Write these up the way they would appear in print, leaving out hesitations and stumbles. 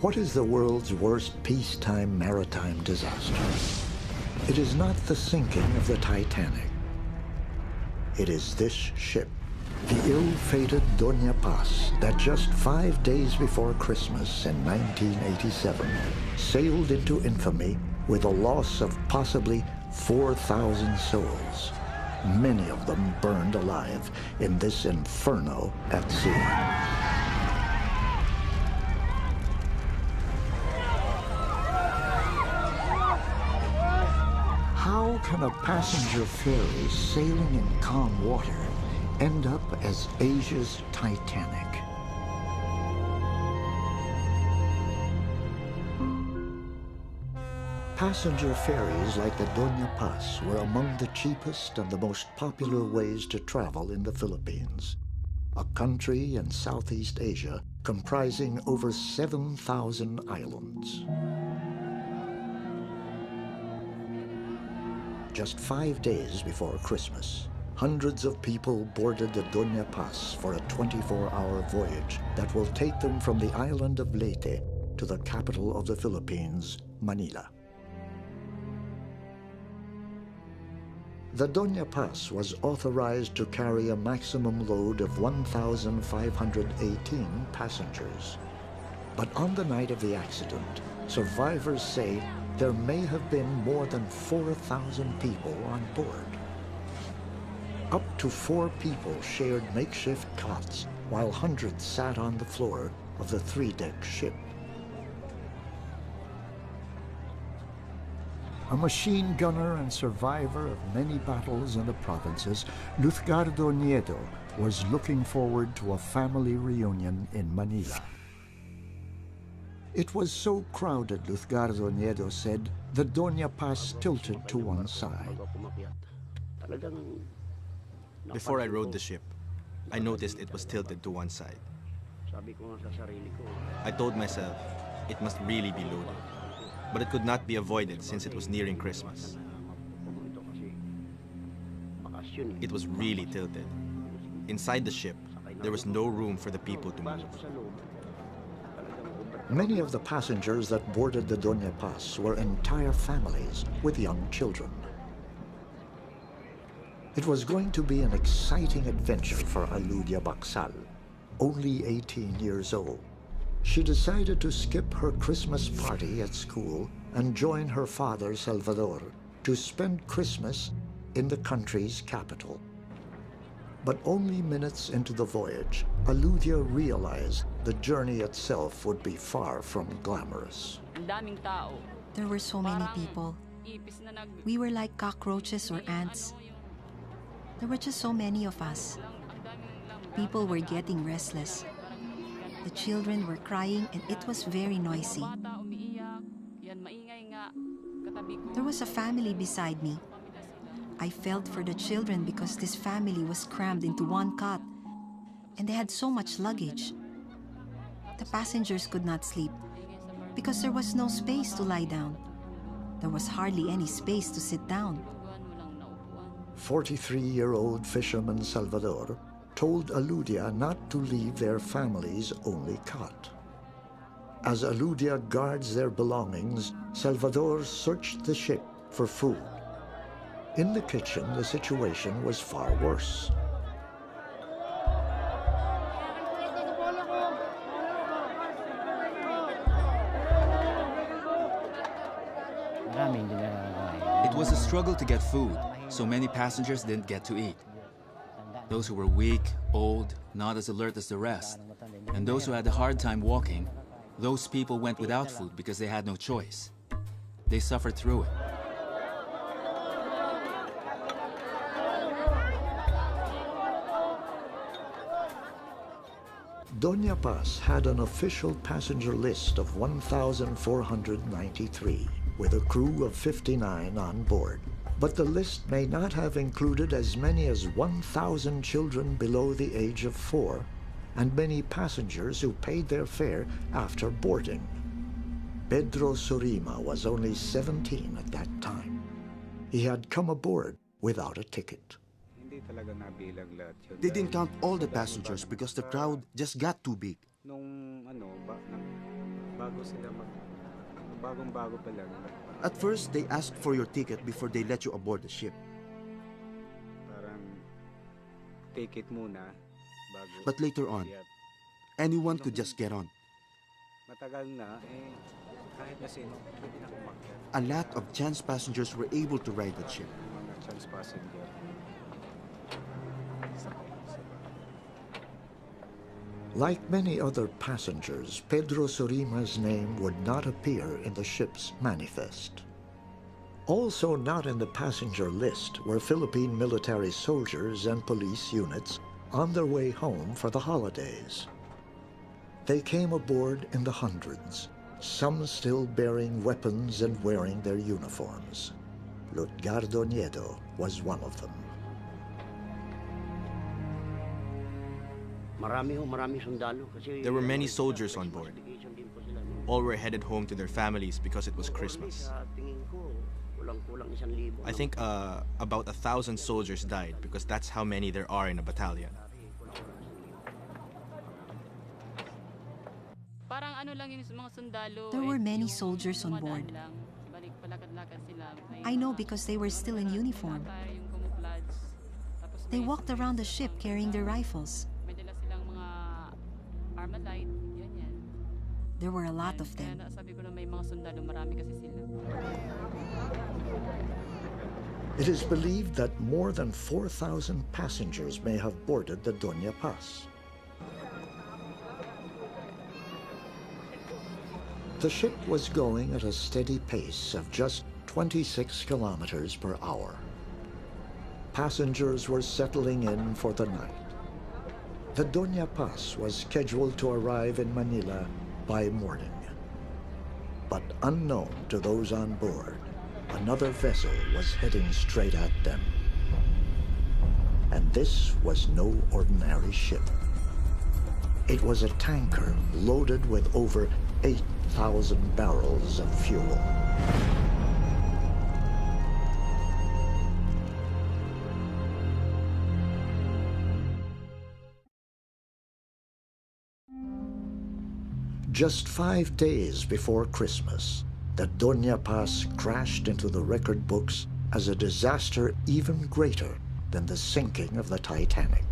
What is the world's worst peacetime maritime disaster? It is not the sinking of the Titanic. It is this ship, the ill-fated Doña Paz, that just 5 days before Christmas in 1987 sailed into infamy with a loss of possibly 4,000 souls, many of them burned alive in this inferno at sea. How can a passenger ferry sailing in calm water end up as Asia's Titanic? Passenger ferries like the Doña Paz were among the cheapest and the most popular ways to travel in the Philippines, a country in Southeast Asia comprising over 7,000 islands. Just 5 days before Christmas, hundreds of people boarded the Doña Paz for a 24-hour voyage that will take them from the island of Leyte to the capital of the Philippines, Manila. The Doña Paz was authorized to carry a maximum load of 1,518 passengers. But on the night of the accident, survivors say there may have been more than 4,000 people on board. Up to 4 people shared makeshift cots, while hundreds sat on the floor of the 3-deck ship. A machine gunner and survivor of many battles in the provinces, Luzgardo Nieto was looking forward to a family reunion in Manila. It was so crowded, Luzgardo Nieto said, the Doña Paz tilted to one side. Before I rode the ship, I noticed it was tilted to one side. I told myself it must really be loaded, but it could not be avoided since it was nearing Christmas. It was really tilted. Inside the ship, there was no room for the people to move. Many of the passengers that boarded the Doña Paz were entire families with young children. It was going to be an exciting adventure for Aludia Baksal, only 18 years old. She decided to skip her Christmas party at school and join her father, Salvador, to spend Christmas in the country's capital. But only minutes into the voyage, Aludia realized the journey itself would be far from glamorous. There were so many people. We were like cockroaches or ants. There were just so many of us. People were getting restless. The children were crying and it was very noisy. There was a family beside me. I felt for the children because this family was crammed into one cot and they had so much luggage. The passengers could not sleep because there was no space to lie down. There was hardly any space to sit down. 43-year-old fisherman Salvador told Aludia not to leave their family's only cot. As Aludia guards their belongings, Salvador searched the ship for food. In the kitchen, the situation was far worse. It was a struggle to get food, so many passengers didn't get to eat. Those who were weak, old, not as alert as the rest, and those who had a hard time walking, those people went without food because they had no choice. They suffered through it. Doña Paz had an official passenger list of 1,493, with a crew of 59 on board. But the list may not have included as many as 1,000 children below the age of 4, and many passengers who paid their fare after boarding. Pedro Surima was only 17 at that time. He had come aboard without a ticket. They didn't count all the passengers because the crowd just got too big. At first, they asked for your ticket before they let you aboard the ship. But later on, anyone could just get on. A lot of chance passengers were able to ride that ship. Like many other passengers, Pedro Surima's name would not appear in the ship's manifest. Also not in the passenger list were Philippine military soldiers and police units on their way home for the holidays. They came aboard in the hundreds, some still bearing weapons and wearing their uniforms. Lutgardo Nieto was one of them. There were many soldiers on board. All were headed home to their families because it was Christmas. I think about 1,000 soldiers died because that's how many there are in a battalion. There were many soldiers on board. I know because they were still in uniform. They walked around the ship carrying their rifles. There were a lot of them. It is believed that more than 4,000 passengers may have boarded the Doña Paz. The ship was going at a steady pace of just 26 kilometers per hour. Passengers were settling in for the night. The Doña Paz was scheduled to arrive in Manila by morning. But unknown to those on board, another vessel was heading straight at them. And this was no ordinary ship. It was a tanker loaded with over 8,000 barrels of fuel. Just 5 days before Christmas, the Doña Paz crashed into the record books as a disaster even greater than the sinking of the Titanic.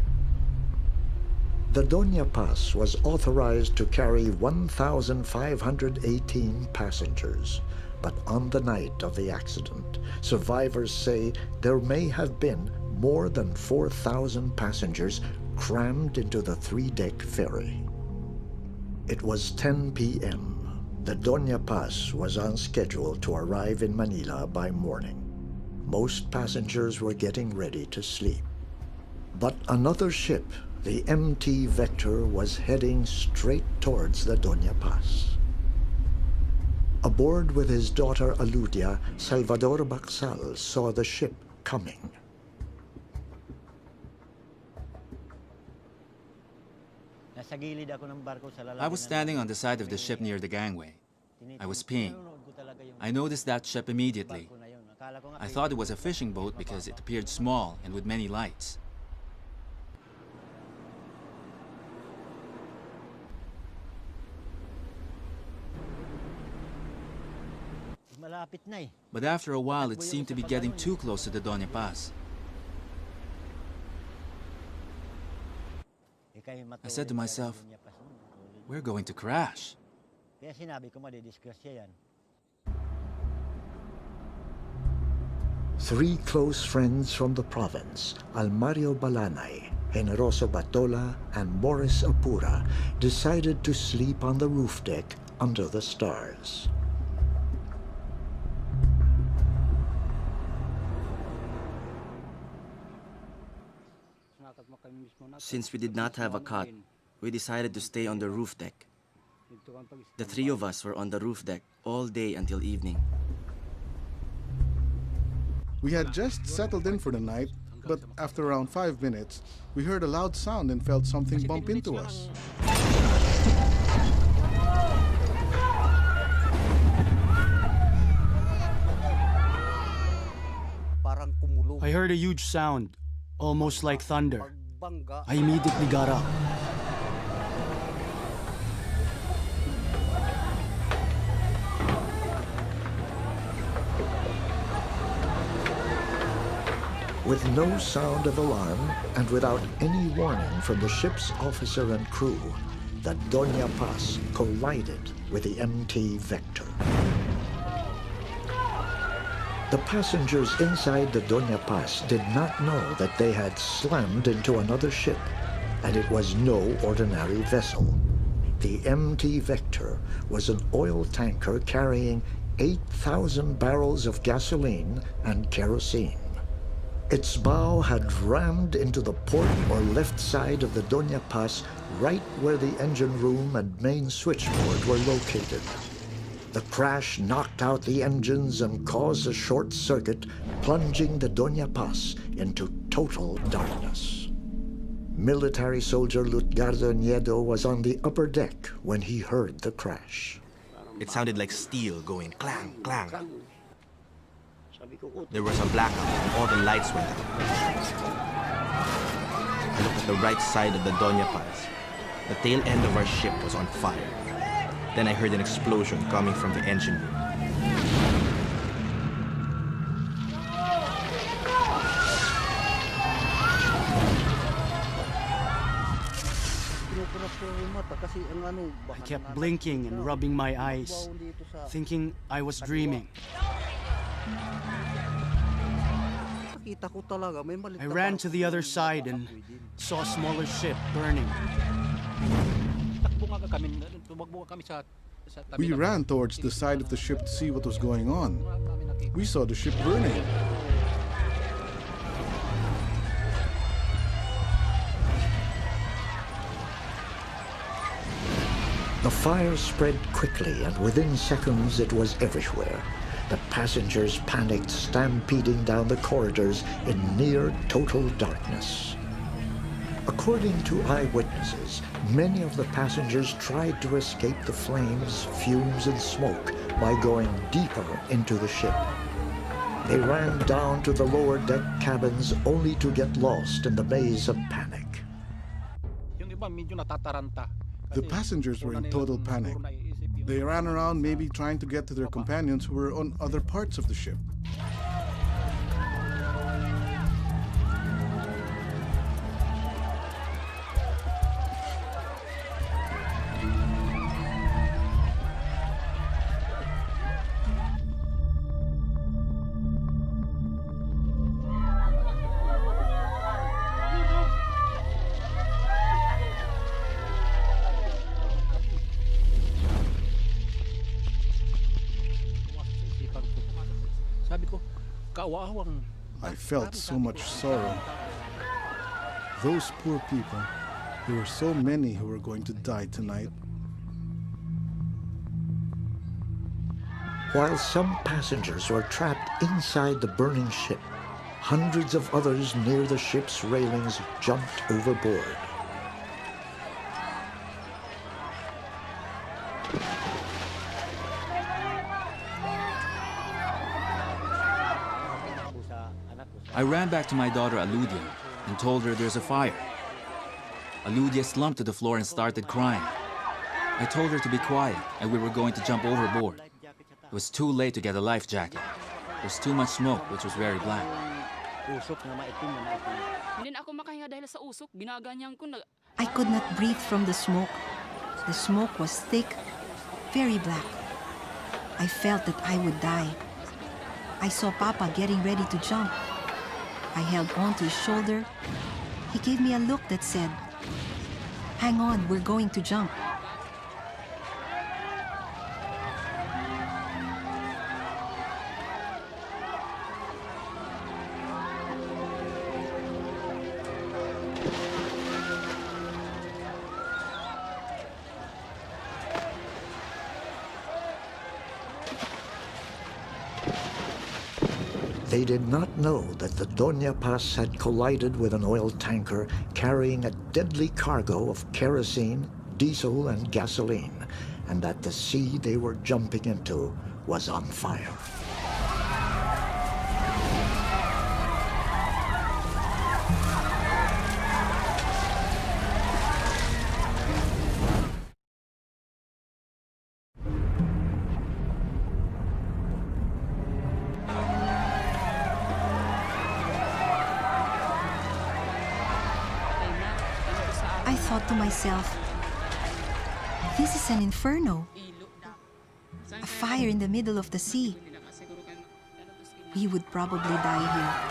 The Doña Paz was authorized to carry 1,518 passengers, but on the night of the accident, survivors say there may have been more than 4,000 passengers crammed into the 3-deck ferry. It was 10 p.m. The Doña Paz was on schedule to arrive in Manila by morning. Most passengers were getting ready to sleep. But another ship, the MT Vector, was heading straight towards the Doña Paz. Aboard with his daughter Aludia, Salvador Baxal saw the ship coming. I was standing on the side of the ship near the gangway. I was peeing. I noticed that ship immediately. I thought it was a fishing boat because it appeared small and with many lights. But after a while, it seemed to be getting too close to the Doña Paz. I said to myself, we're going to crash. Three close friends from the province, Almario Balanay, Generoso Batola, and Morris Apura, decided to sleep on the roof deck under the stars. Since we did not have a cot, we decided to stay on the roof deck. The three of us were on the roof deck all day until evening. We had just settled in for the night, but after around 5 minutes, we heard a loud sound and felt something bump into us. I heard a huge sound, almost like thunder. I immediately got up. With no sound of alarm and without any warning from the ship's officer and crew, the Doña Paz collided with the MT Vector. The passengers inside the Doña Paz did not know that they had slammed into another ship, and it was no ordinary vessel. The MT Vector was an oil tanker carrying 8,000 barrels of gasoline and kerosene. Its bow had rammed into the port or left side of the Doña Paz, right where the engine room and main switchboard were located. The crash knocked out the engines and caused a short circuit, plunging the Doña Paz into total darkness. Military soldier Lutgardo Nieto was on the upper deck when he heard the crash. It sounded like steel going clang, clang. There was a blackout and all the lights went out. I looked at the right side of the Doña Paz. The tail end of our ship was on fire. Then I heard an explosion coming from the engine room. I kept blinking and rubbing my eyes, thinking I was dreaming. I ran to the other side and saw a smaller ship burning. We ran towards the side of the ship to see what was going on. We saw the ship burning. The fire spread quickly, and within seconds it was everywhere. The passengers panicked, stampeding down the corridors in near total darkness. According to eyewitnesses, many of the passengers tried to escape the flames, fumes, and smoke by going deeper into the ship. They ran down to the lower deck cabins only to get lost in the maze of panic. The passengers were in total panic. They ran around, maybe trying to get to their companions who were on other parts of the ship. I felt so much sorrow. Those poor people, there were so many who were going to die tonight. While some passengers were trapped inside the burning ship, hundreds of others near the ship's railings jumped overboard. I ran back to my daughter Aludia and told her there's a fire. Aludia slumped to the floor and started crying. I told her to be quiet and we were going to jump overboard. It was too late to get a life jacket. There was too much smoke, which was very black. I could not breathe from the smoke. The smoke was thick, very black. I felt that I would die. I saw Papa getting ready to jump. I held on to his shoulder. He gave me a look that said, "Hang on, we're going to jump." They did not know that the Doña Paz had collided with an oil tanker carrying a deadly cargo of kerosene, diesel, and gasoline, and that the sea they were jumping into was on fire. I thought to myself, this is an inferno. A fire in the middle of the sea. We would probably die here.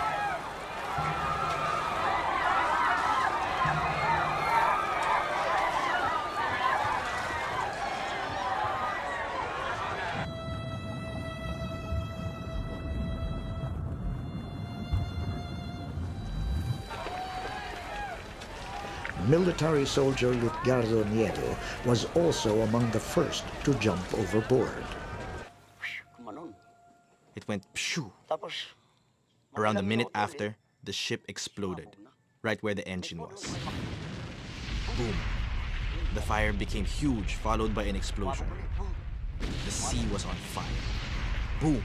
Military soldier Lutgardo Nieto was also among the first to jump overboard. It went pshoo. Around a minute after, the ship exploded, right where the engine was. Boom. The fire became huge, followed by an explosion. The sea was on fire. Boom.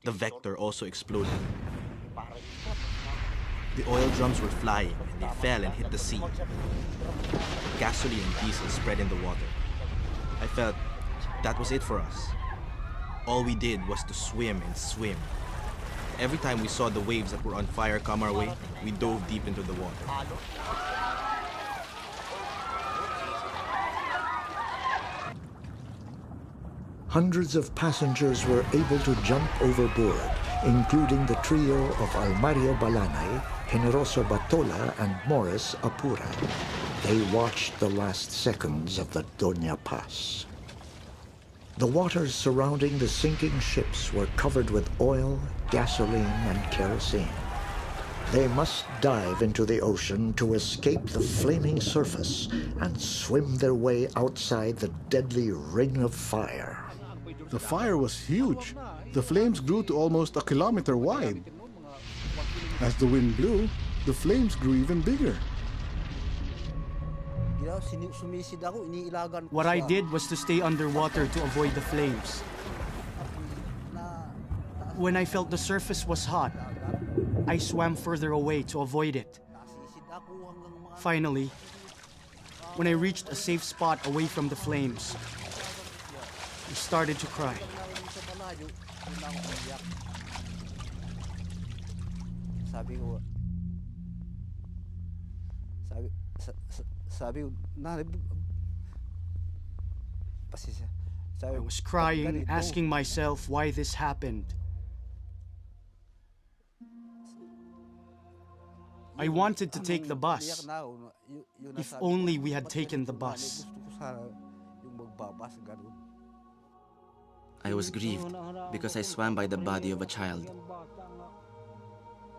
The Vector also exploded. The oil drums were flying, and they fell and hit the sea. Gasoline and diesel spread in the water. I felt that was it for us. All we did was to swim and swim. Every time we saw the waves that were on fire come our way, we dove deep into the water. Hundreds of passengers were able to jump overboard, including the trio of Almario Balanay, Generoso Batola, and Morris Apura. They watched the last seconds of the Doña Paz. The waters surrounding the sinking ships were covered with oil, gasoline, and kerosene. They must dive into the ocean to escape the flaming surface and swim their way outside the deadly ring of fire. The fire was huge. The flames grew to almost a kilometer wide. As the wind blew, the flames grew even bigger. What I did was to stay underwater to avoid the flames. When I felt the surface was hot, I swam further away to avoid it. Finally, when I reached a safe spot away from the flames, I started to cry. I was crying, asking myself why this happened. I wanted to take the bus. If only we had taken the bus. I was grieved because I swam by the body of a child.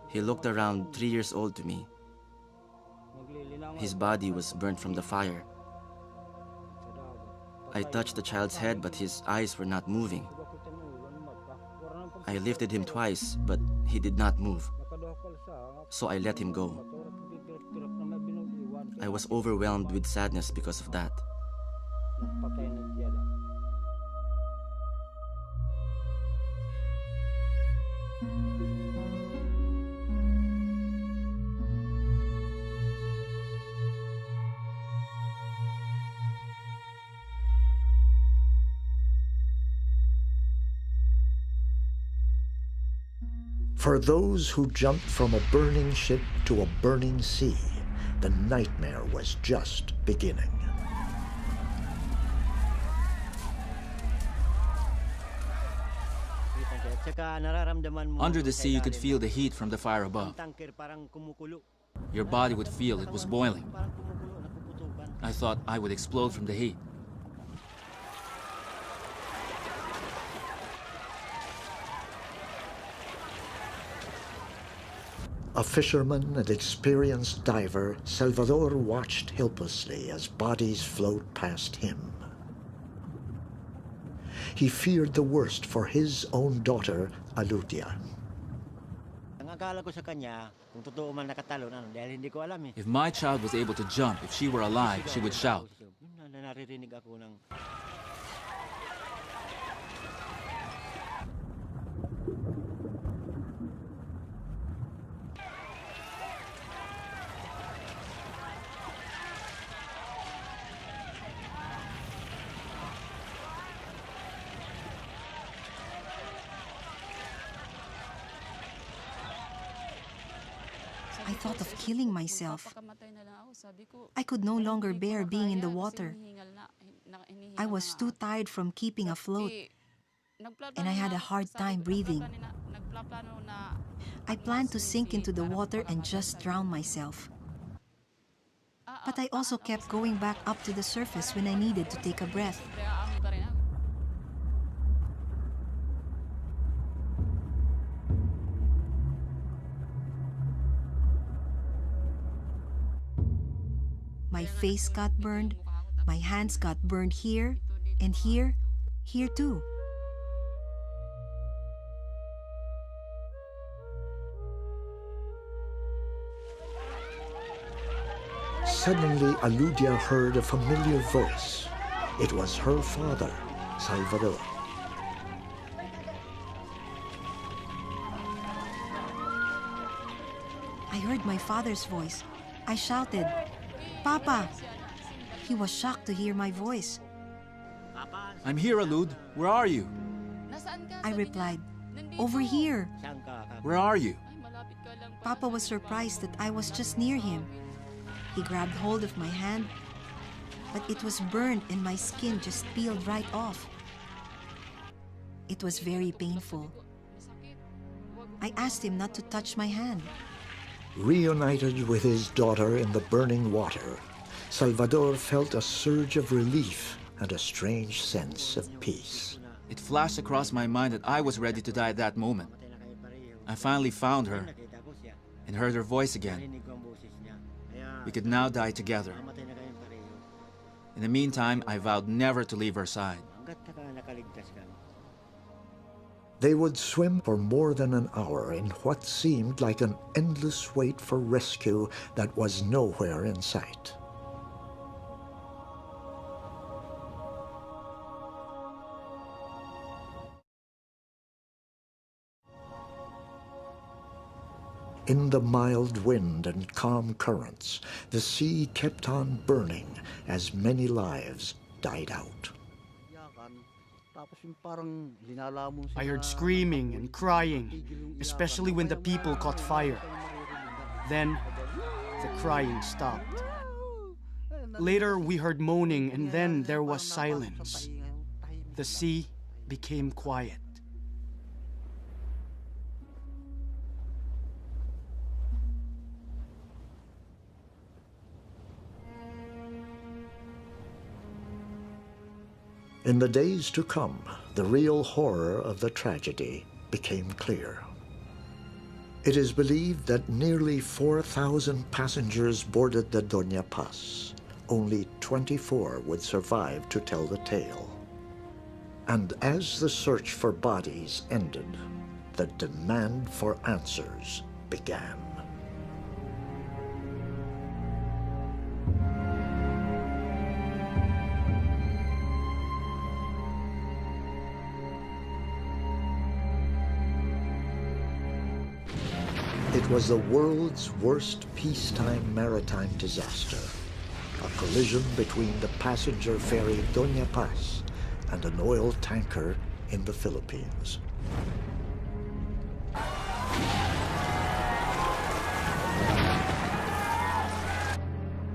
He looked around 3 years old to me. His body was burnt from the fire. I touched the child's head, but his eyes were not moving. I lifted him twice, but he did not move. So I let him go. I was overwhelmed with sadness because of that. For those who jumped from a burning ship to a burning sea, the nightmare was just beginning. Under the sea, you could feel the heat from the fire above. Your body would feel it was boiling. I thought I would explode from the heat. A fisherman and experienced diver, Salvador watched helplessly as bodies flowed past him. He feared the worst for his own daughter, Alutia. If my child was able to jump, if she were alive, she would shout. I I thought of killing myself. I could no longer bear being in the water. I was too tired from keeping afloat, and I had a hard time breathing. I planned to sink into the water and just drown myself. But I also kept going back up to the surface when I needed to take a breath. My face got burned, my hands got burned here, and here too. Suddenly, Aludia heard a familiar voice. It was her father, Salvador. I heard my father's voice. I shouted, "Papa!" He was shocked to hear my voice. I'm here, Alud. Where are you? I replied, "Over here." Where are you? Papa was surprised that I was just near him. He grabbed hold of my hand, but it was burned and my skin just peeled right off. It was very painful. I asked him not to touch my hand. Reunited with his daughter in the burning water, Salvador felt a surge of relief and a strange sense of peace. It flashed across my mind that I was ready to die at that moment. I finally found her and heard her voice again. We could now die together. In the meantime, I vowed never to leave her side. They would swim for more than an hour in what seemed like an endless wait for rescue that was nowhere in sight. In the mild wind and calm currents, the sea kept on burning as many lives died out. I heard screaming and crying, especially when the people caught fire. Then, the crying stopped. Later, we heard moaning, and then there was silence. The sea became quiet. In the days to come, the real horror of the tragedy became clear. It is believed that nearly 4,000 passengers boarded the Doña Paz. Only 24 would survive to tell the tale. And as the search for bodies ended, the demand for answers began. It was the world's worst peacetime maritime disaster, a collision between the passenger ferry Doña Paz and an oil tanker in the Philippines.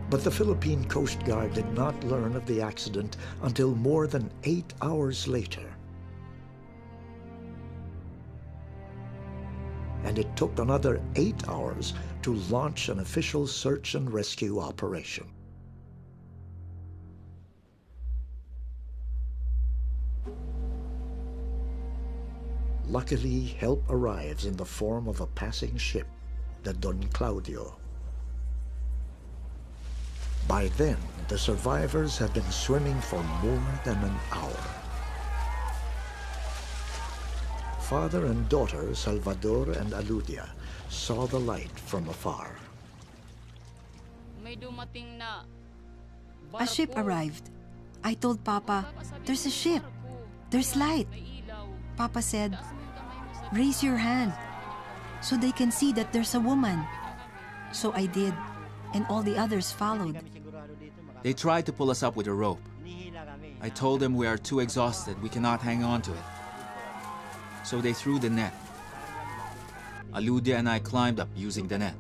But the Philippine Coast Guard did not learn of the accident until more than 8 hours later. And it took another 8 hours to launch an official search and rescue operation. Luckily, help arrives in the form of a passing ship, the Don Claudio. By then, the survivors had been swimming for more than an hour. Father and daughter, Salvador and Aludia, saw the light from afar. A ship arrived. I told Papa, "There's a ship. There's light." Papa said, "Raise your hand so they can see that there's a woman." So I did, and all the others followed. They tried to pull us up with a rope. I told them we are too exhausted, we cannot hang on to it. So they threw the net. Aludia and I climbed up using the net.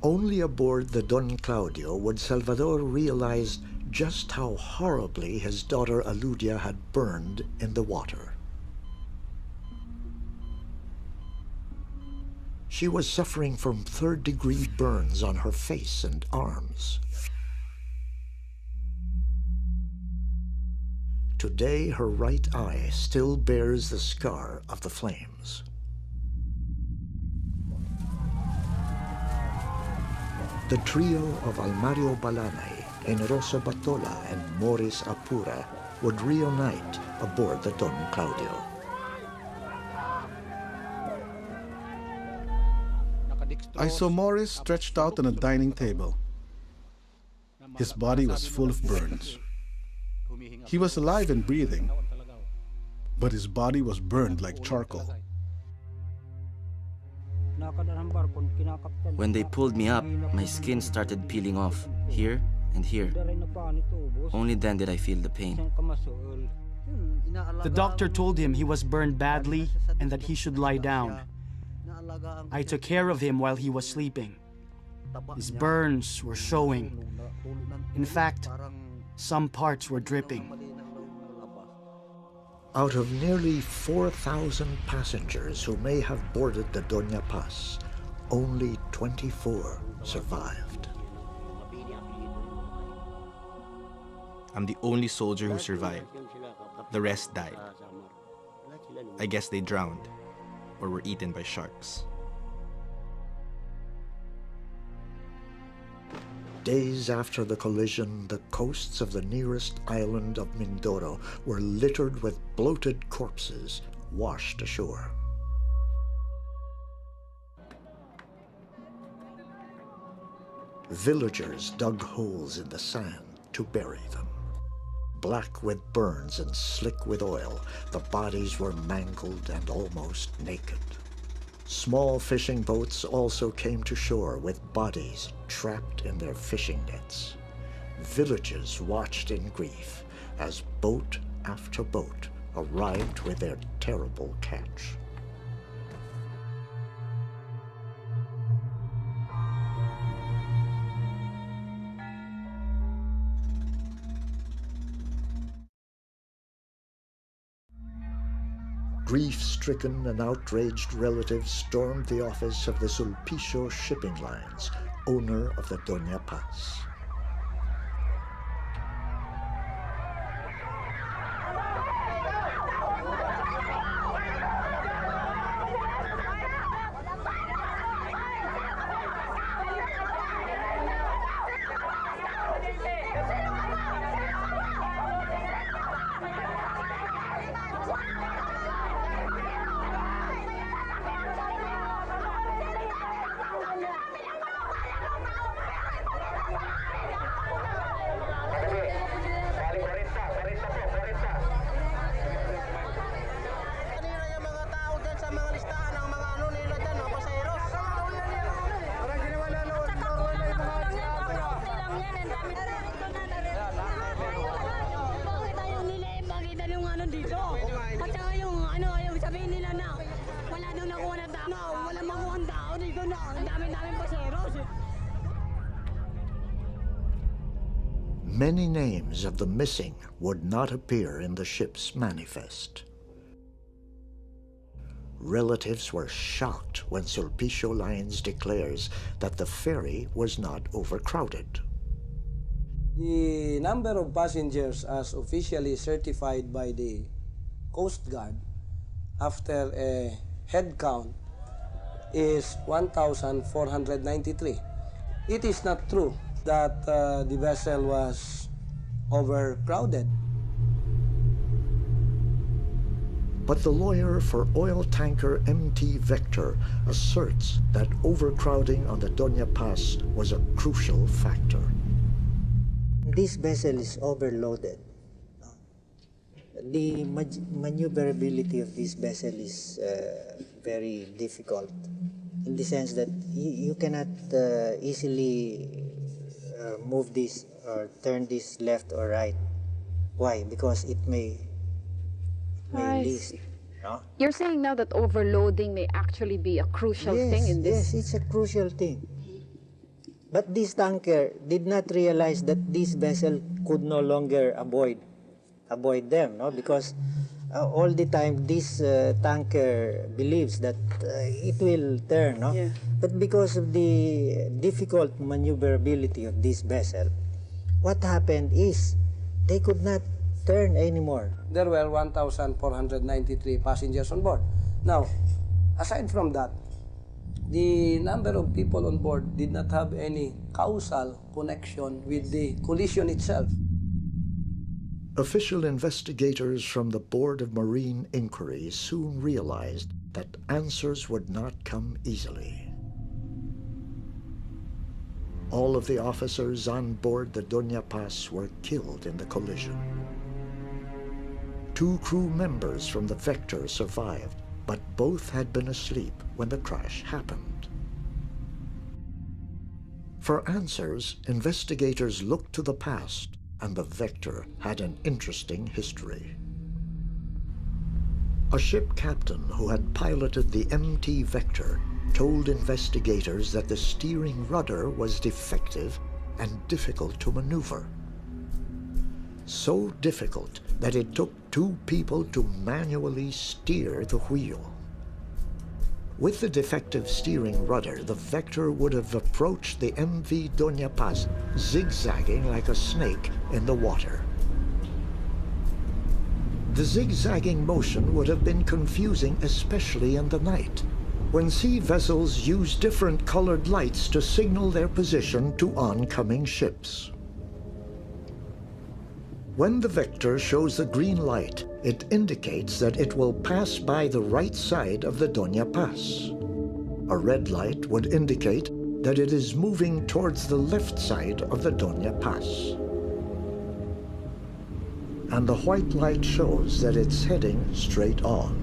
Only aboard the Don Claudio would Salvador realize just how horribly his daughter Aludia had burned in the water. She was suffering from third-degree burns on her face and arms. Today, her right eye still bears the scar of the flames. The trio of Almario Balanay, Generoso Batola, and Morris Apura would reunite aboard the Don Claudio. I saw Morris stretched out on a dining table. His body was full of burns. He was alive and breathing, but his body was burned like charcoal. When they pulled me up, my skin started peeling off, here and here. Only then did I feel the pain. The doctor told him he was burned badly and that he should lie down. I took care of him while he was sleeping. His burns were showing. In fact, some parts were dripping. Out of nearly 4,000 passengers who may have boarded the Doña Paz, only 24 survived. I'm the only soldier who survived. The rest died. I guess they drowned or were eaten by sharks. Days after the collision, the coasts of the nearest island of Mindoro were littered with bloated corpses washed ashore. Villagers dug holes in the sand to bury them. Black with burns and slick with oil, the bodies were mangled and almost naked. Small fishing boats also came to shore with bodies trapped in their fishing nets. Villages watched in grief as boat after boat arrived with their terrible catch. Grief-stricken and outraged relatives stormed the office of the Sulpicio Shipping Lines, owner of the Doña Paz. Many names of the missing would not appear in the ship's manifest. Relatives were shocked when Sulpicio Lines declares that the ferry was not overcrowded. The number of passengers as officially certified by the Coast Guard after a head count is 1,493. It is not true that the vessel was overcrowded. But the lawyer for oil tanker MT Vector asserts that overcrowding on the Doña Paz was a crucial factor. This vessel is overloaded. The maneuverability of this vessel is very difficult in the sense that you cannot easily move this or turn this left or right. Why? Because it may least. No? You're saying now that overloading may actually be a crucial thing in this? Yes, it's a crucial thing. But this tanker did not realize that this vessel could no longer avoid them, no? Because all the time this tanker believes that it will turn, no? Yeah. But because of the difficult maneuverability of this vessel, what happened is they could not turn anymore. There were 1,493 passengers on board. Now, aside from that, the number of people on board did not have any causal connection with the collision itself. Official investigators from the Board of Marine Inquiry soon realized that answers would not come easily. All of the officers on board the Doña Paz were killed in the collision. 2 crew members from the Vector survived, but both had been asleep when the crash happened. For answers, investigators looked to the past, and the Vector had an interesting history. A ship captain who had piloted the MT Vector told investigators that the steering rudder was defective and difficult to maneuver. So difficult that it took 2 people to manually steer the wheel. With the defective steering rudder, the Vector would have approached the MV Doña Paz, zigzagging like a snake in the water. The zigzagging motion would have been confusing, especially in the night, when sea vessels use different colored lights to signal their position to oncoming ships. When the Vector shows the green light, it indicates that it will pass by the right side of the Doña Paz. A red light would indicate that it is moving towards the left side of the Doña Paz. And the white light shows that it's heading straight on.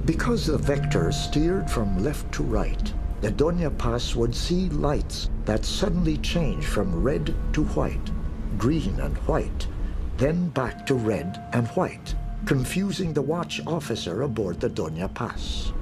Because the Vector steered from left to right, the Doña Paz would see lights that suddenly change from red to white, green and white, then back to red and white, confusing the watch officer aboard the Doña Paz.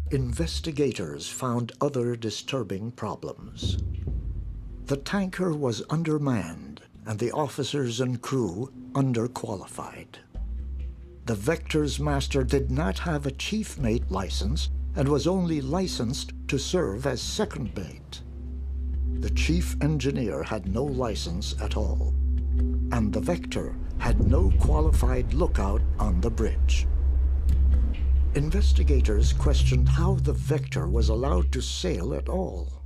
Investigators found other disturbing problems. The tanker was undermanned and the officers and crew underqualified. The Vector's master did not have a chief mate license and was only licensed to serve as second mate. The chief engineer had no license at all, and the Vector had no qualified lookout on the bridge. Investigators questioned how the Vector was allowed to sail at all.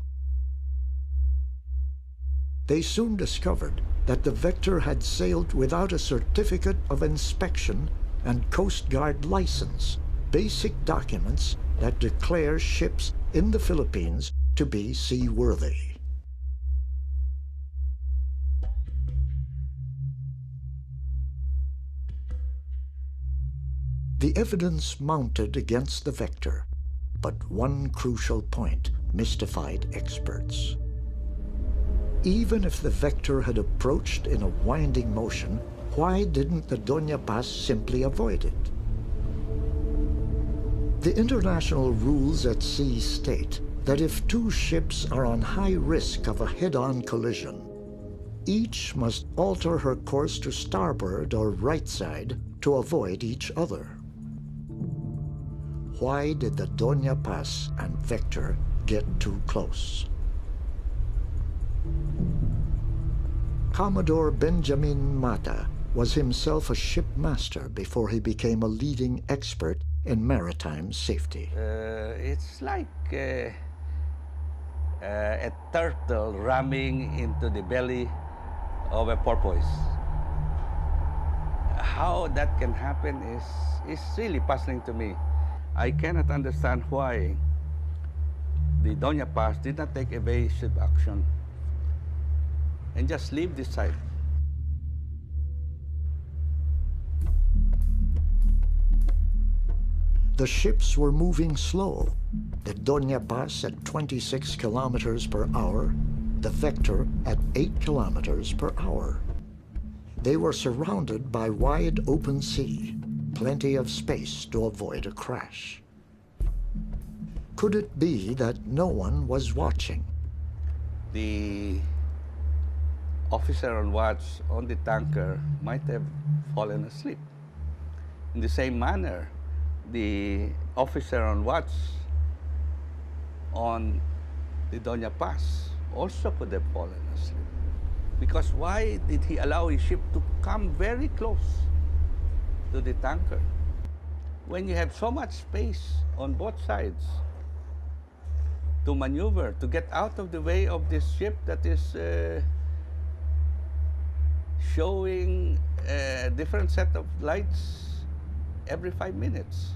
They soon discovered that the Vector had sailed without a certificate of inspection and Coast Guard license, basic documents that declare ships in the Philippines to be seaworthy. The evidence mounted against the Vector, but one crucial point mystified experts. Even if the Vector had approached in a winding motion, why didn't the Doña Paz simply avoid it? The international rules at sea state that if 2 ships are on high risk of a head-on collision, each must alter her course to starboard or right side to avoid each other. Why did the Doña Paz and Vector get too close? Commodore Benjamin Mata was himself a shipmaster before he became a leading expert in maritime safety. It's like a turtle ramming into the belly of a porpoise. How that can happen is really puzzling to me. I cannot understand why the Doña Paz did not take evasive action and just leave this site. The ships were moving slow. The Doña Paz at 26 kilometers per hour, the Vector at 8 kilometers per hour. They were surrounded by wide open sea, plenty of space to avoid a crash. Could it be that no one was watching? The officer on watch on the tanker might have fallen asleep. In the same manner, the officer on watch on the Doña Paz also could have fallen asleep. Because why did he allow his ship to come very close to the tanker? When you have so much space on both sides to maneuver, to get out of the way of this ship that is showing a different set of lights every 5 minutes.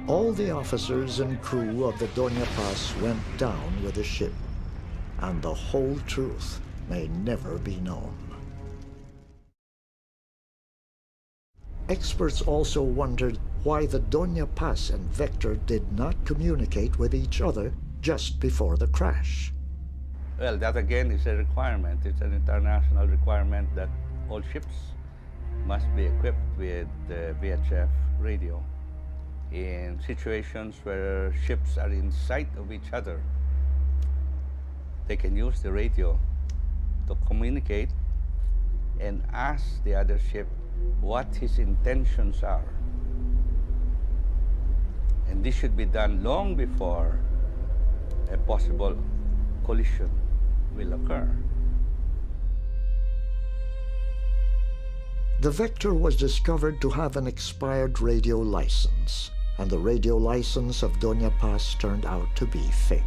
All the officers and crew of the Doña Paz went down with the ship, and the whole truth may never be known. Experts also wondered why the Doña Paz and Vector did not communicate with each other just before the crash. Well, that again is a requirement. It's an international requirement that all ships must be equipped with VHF radio. In situations where ships are in sight of each other, they can use the radio to communicate and ask the other ship what his intentions are. And this should be done long before a possible collision will occur. The Vector was discovered to have an expired radio license, and the radio license of Doña Paz turned out to be fake.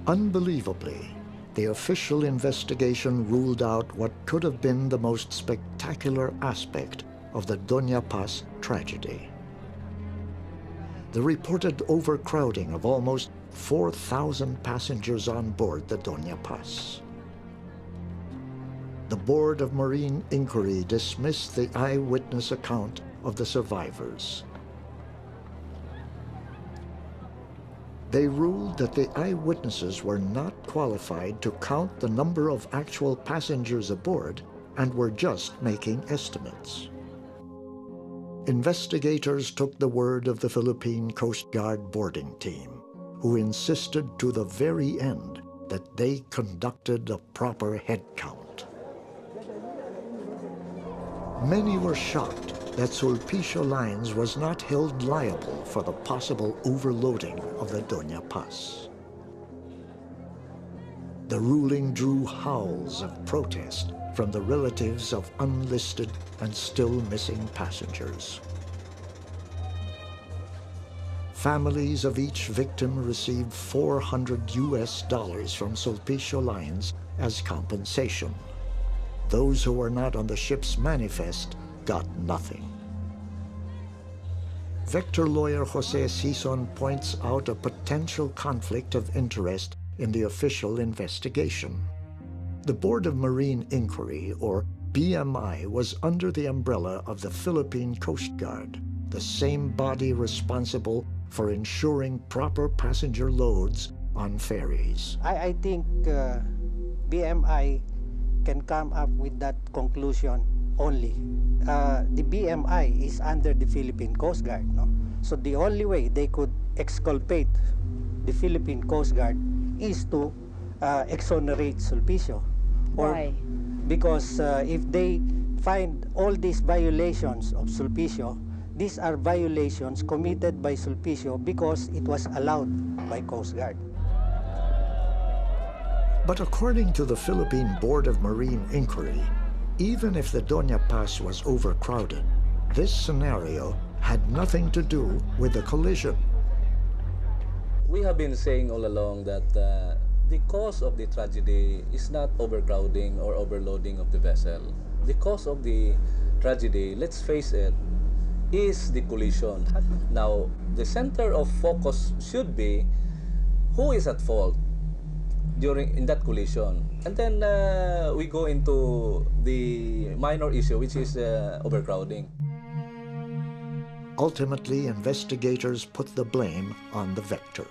Unbelievably, the official investigation ruled out what could have been the most spectacular aspect of the Doña Paz tragedy. The reported overcrowding of almost 4,000 passengers on board the Doña Paz. The Board of Marine Inquiry dismissed the eyewitness account of the survivors. They ruled that the eyewitnesses were not qualified to count the number of actual passengers aboard and were just making estimates. Investigators took the word of the Philippine Coast Guard boarding team, who insisted to the very end that they conducted a proper head count. Many were shocked that Sulpicio Lines was not held liable for the possible overloading of the Doña Paz. The ruling drew howls of protest from the relatives of unlisted and still missing passengers. Families of each victim received $400 from Sulpicio Lines as compensation. Those who were not on the ship's manifest got nothing. Vector lawyer Jose Sison points out a potential conflict of interest in the official investigation. The Board of Marine Inquiry, or BMI, was under the umbrella of the Philippine Coast Guard, the same body responsible for ensuring proper passenger loads on ferries. I think BMI can come up with that conclusion only. The BMI is under the Philippine Coast Guard, no? So the only way they could exculpate the Philippine Coast Guard is to exonerate Sulpicio. Why? Because if they find all these violations of Sulpicio, these are violations committed by Sulpicio because it was allowed by Coast Guard. But according to the Philippine Board of Marine Inquiry, even if the Doña Paz was overcrowded, this scenario had nothing to do with the collision. We have been saying all along that the cause of the tragedy is not overcrowding or overloading of the vessel. The cause of the tragedy, let's face it, is the collision. Now, the center of focus should be who is at fault in that collision, and then we go into the minor issue, which is overcrowding. Ultimately, investigators put the blame on the vector.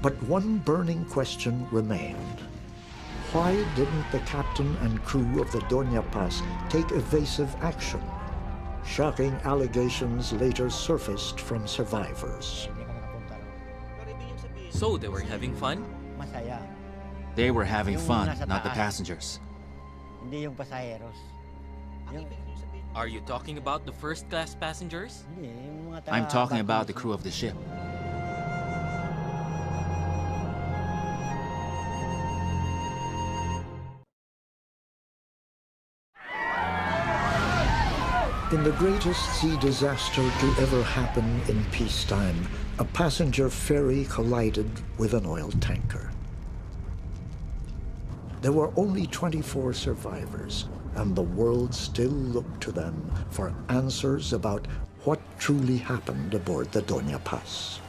But one burning question remained. Why didn't the captain and crew of the Doña Paz take evasive action? Shocking allegations later surfaced from survivors. So they were having fun? Masaya. They were having fun, nasa not the taas. passengers. Hindi yung pasaheros. Are you talking about the first-class passengers? Hindi, yung mga I'm talking about the crew of the ship. In the greatest sea disaster to ever happen in peacetime, a passenger ferry collided with an oil tanker. There were only 24 survivors, and the world still looked to them for answers about what truly happened aboard the Doña Paz.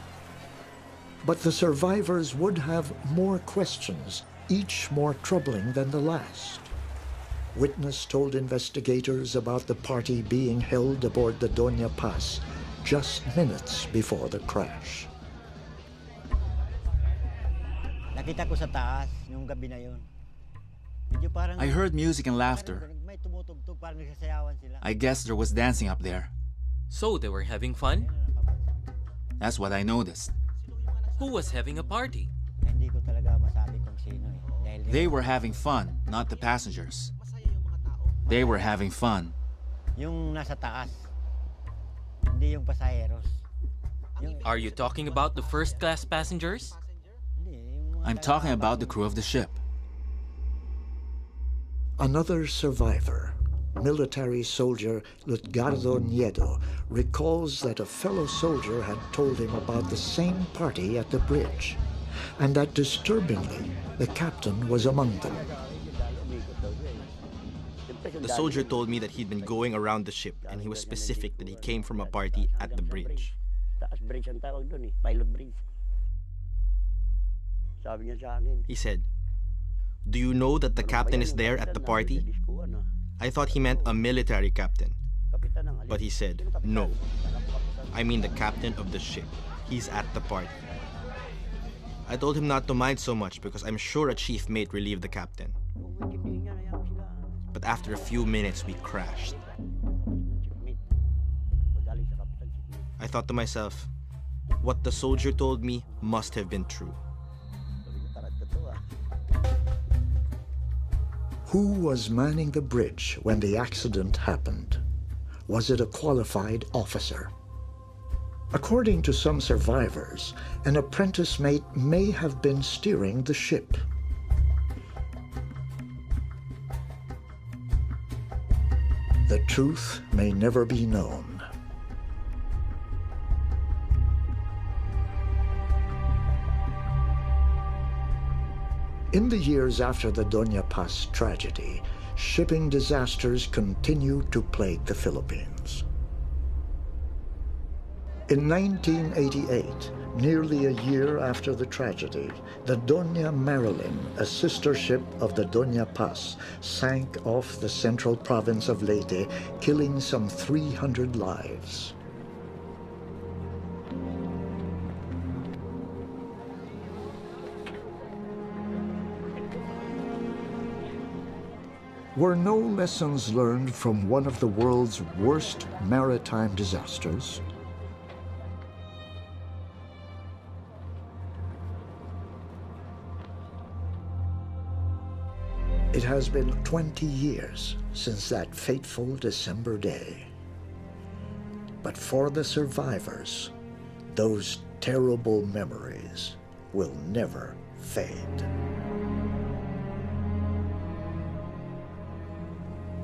But the survivors would have more questions, each more troubling than the last. Witness told investigators about the party being held aboard the Doña Paz just minutes before the crash. Nakita ko sa taas yung gabi na yun. Medyo parang I heard music and laughter. may tumutugtog, parang nagsasayawan sila. I guess there was dancing up there. So they were having fun? That's what I noticed. Who was having a party? Hindi ko talaga masabi kung sino eh. Dahil They were having fun, not the passengers. They were having fun. yung nasa taas, hindi yung pasaheros. Are you talking about the first-class passengers? I'm talking about the crew of the ship. Another survivor, military soldier Lutgardo Nieto, recalls that a fellow soldier had told him about the same party at the bridge, and that disturbingly, the captain was among them. The soldier told me that he'd been going around the ship, and he was specific that he came from a party at the bridge. Taas bridge ang tawag doon eh, pilot bridge. Sabi niya sa akin. He said, "Do you know that the captain is there at the party?" I thought he meant a military captain. But he said, "No. I mean the captain of the ship. He's at the party." I told him not to mind so much because I'm sure a chief mate relieved the captain. But after a few minutes, we crashed. I thought to myself, what the soldier told me must have been true. Who was manning the bridge when the accident happened? Was it a qualified officer? According to some survivors, an apprentice mate may have been steering the ship. The truth may never be known. In the years after the Doña Paz tragedy, shipping disasters continued to plague the Philippines. In 1988, nearly a year after the tragedy, the Doña Marilyn, a sister ship of the Doña Paz, sank off the central province of Leyte, killing some 300 lives. Were no lessons learned from one of the world's worst maritime disasters? It has been 20 years since that fateful December day. But for the survivors, those terrible memories will never fade.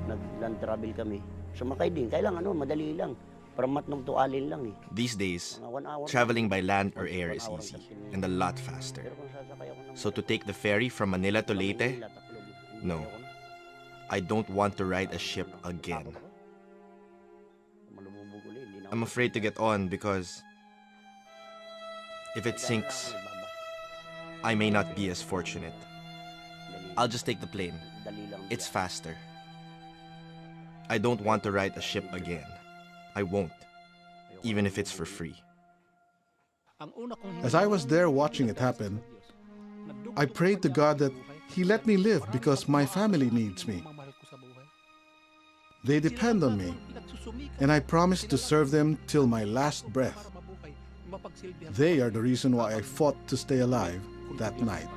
Nag-land travel kami. Sumakay din. Kailangan madali lang. From Matnong to Alin lang eh. These days, traveling by land or air is easy and a lot faster. So to take the ferry from Manila to Leyte No. I don't want to ride a ship again. I'm afraid to get on because if it sinks, I may not be as fortunate. I'll just take the plane. It's faster. I don't want to ride a ship again. I won't, even if it's for free. As I was there watching it happen, I prayed to God that He let me live because my family needs me. They depend on me, and I promised to serve them till my last breath. They are the reason why I fought to stay alive that night.